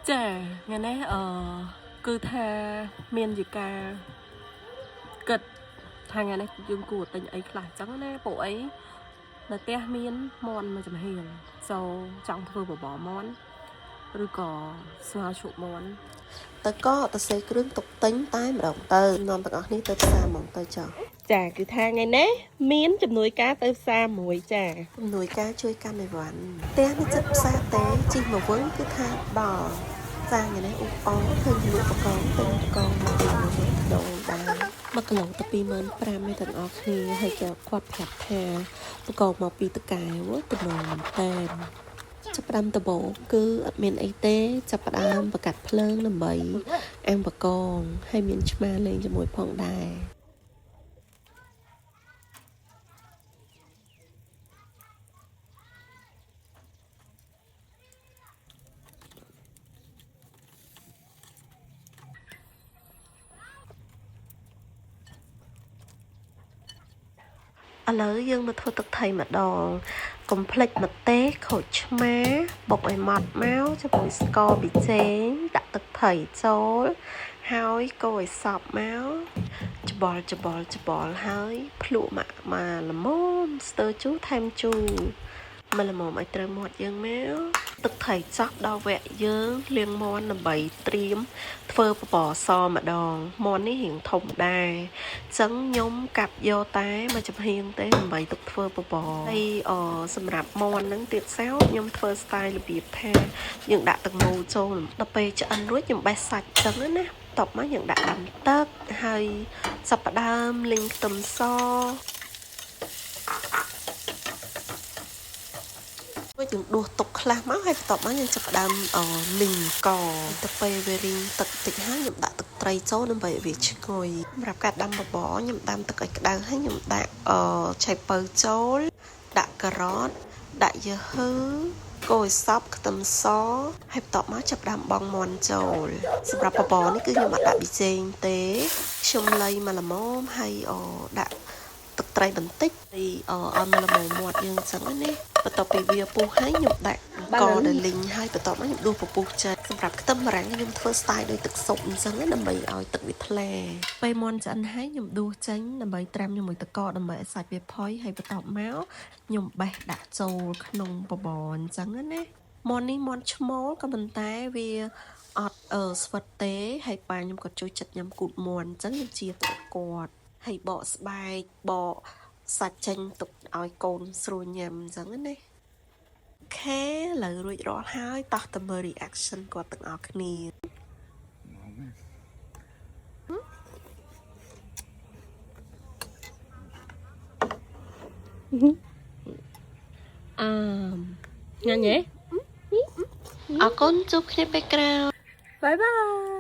Chà, nghe nè cứ tha miên gì cả kịch thằng nghe nè dương của tình ấy lại trắng nè bộ ấy là te miên mòn mà chầm hiền sau trong thơ bỏ món rồi có xoa trụ món តើក៏តើសេគ្រឿងតុបតែងតែម្ដងទៅនាំទាំងអស់នេះទៅផ្សារហ្មងទៅចុះ chà cứ tha nghe nè miên chầm nuôi cá tới xa muối chà ជំនួយការជួយកម្មវិវត្តផ្ទះនេះចិត្តផ្សារទេជីមកវិញគឺថាដល់សាងឯនេះឧបអឃើញលក់បកងទៅបកងមកដល់ដូងដែរមកគីឡូទៅ25,000ទេទាំងអស់គ្នាហើយក៏គាត់ប្រាប់ថាបកងមកពីតកែវទៅនំតែចាប់ផ្ដើមដំបូងគឺអត់មានអីទេចាប់ផ្ដើមបកាត់ភ្លើងដើម្បីអាំងបកងហើយមានឆ្មាលេងជាមួយផងដែរ ឥឡូវយើងមកធ្វើទឹកថៃម្ដងកុំភ្លេចម្ទេសក្រូចឆ្មាបុកឲ្យម៉ត់មកជាមួយស្ករប៊ីចេងដាក់ទឹកថៃចូលហើយកូរឲ្យសព្វមកច្បល់ហើយភ្លក់មកល្មមស្ទើរជូរថែមជូរមកល្មមឲ្យត្រូវមាត់យើងមកទឹកថៃចប់ដល់វគ្គយើងលាងមាន់ដើម្បីត្រៀមធ្វើបបរសម្ដងមាន់នេះរៀងធំដែរអញ្ចឹងខ្ញុំកាត់យកតែមួយចំហៀងទេដើម្បីទុកធ្វើបបរហើយសម្រាប់មាន់ហ្នឹងទៀតសោខ្ញុំធ្វើ style របៀបថាយើងដាក់ទឹកមូលចូលដល់ពេលឆ្អិនរួចខ្ញុំបេះសាច់ចឹងណាតបមកយើងដាក់ដាំទឹកហើយចាប់ផ្ដើមលីងខ្ទឹមស យើងដួសទុកខ្លះមកហើយបន្ទាប់មកយើងចាប់ផ្ដើមលីងកទៅពេលវារីងទឹកតិចហើយខ្ញុំដាក់ទឹកត្រីចូលដើម្បីឲ្យវាឈ្ងុយសម្រាប់ការដាំបបរខ្ញុំដាំទឹកឲ្យក្តៅហើយខ្ញុំដាក់ឆៃពៅចូលដាក់ការ៉ុតដាក់យូហឺកូរឲ្យសព្វខ្ទឹមសហើយបន្ទាប់មកចាប់ផ្ដើមបង់មាន់ចូលសម្រាប់បបរនេះគឺខ្ញុំអត់ដាក់ប៊ីចេងទេខ្ញុំលៃមកល្មមហើយដាក់ ទឹកត្រីបន្តិចពីឲ្យមកល្មមមាត់យើងអញ្ចឹងណាបន្ទាប់ពីវាពុះហើយខ្ញុំដាក់កដែលលីងហើយបន្ទាប់មកខ្ញុំដួសពពុះចេញសម្រាប់ខ្ទឹមបារាំងខ្ញុំធ្វើ style ដូចទឹកស៊ុបអញ្ចឹងណាដើម្បីឲ្យទឹកវាថ្លាពេលមាន់ឆ្អិនហើយខ្ញុំដួសចេញដើម្បីត្រាំជាមួយទឹកកកដើម្បីឲ្យសាច់វាផុយហើយបន្ទាប់មកខ្ញុំបេះដាក់ចូលក្នុងបបរអញ្ចឹងណាមាន់នេះមាន់ឈ្មោលក៏ប៉ុន្តែវាអត់ស្វិតទេហើយប៉ាខ្ញុំក៏ជួយចិត្តញ៉ាំគូតមាន់អញ្ចឹងខ្ញុំជាគាត់ ហើយបកស្បែកបកសាច់ចេញទុកឲ្យកូនស្រួលញ៉ាំអញ្ចឹងណាអូខេឥឡូវរួចរាល់ហើយតោះទៅមើល reaction គាត់ទាំងអស់គ្នាញ៉ាំទេអរគុណជួបគ្នាពេលក្រោយ bye bye